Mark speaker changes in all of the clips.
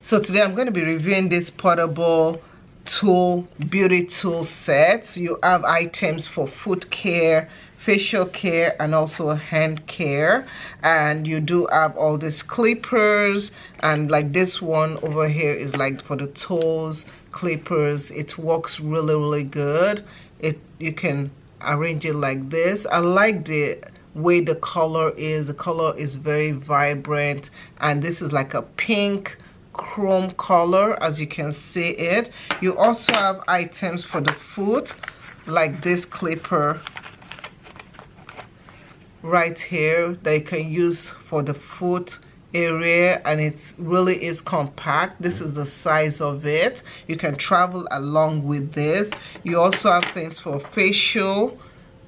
Speaker 1: So today I'm going to be reviewing this portable beauty tool set. You have items for foot care, facial care, and also hand care. And you do have all these clippers, and like this one over here is like for the toes clippers. It works really good. You can arrange it like this. I like the way the color is. The color is very vibrant, and this is like a pink chrome color, as you can see it. You also have items for the foot, like this clipper right here that you can use for the foot area, and it really is compact. This is the size of it. You can travel along with this. You also have things for facial,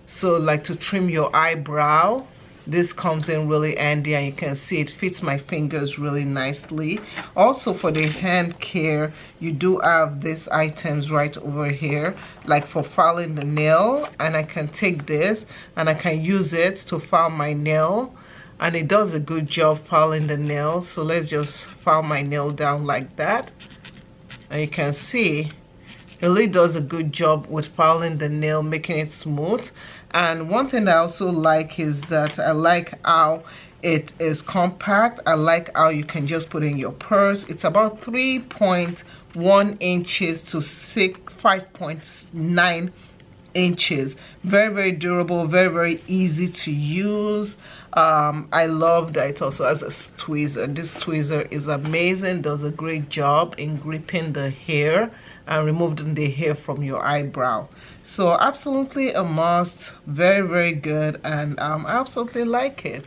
Speaker 1: so like to trim your eyebrow. This comes in really handy, and you can see it fits my fingers really nicely. Also for the hand care, you do have these items right over here, like for filing the nail, and I can take this and I can use it to file my nail, and it does a good job filing the nail. So let's just file my nail down like that, and you can see it really does a good job with filing the nail, making it smooth. And one thing I also like is that I like how it is compact. I like how you can just put in your purse. It's about 3.1 inches to 5.9 inches. Very durable, very easy to use. I love that it also has a tweezer. This tweezer is amazing, does a great job in gripping the hair and removing the hair from your eyebrow. So absolutely a must. Very good, and I absolutely like it.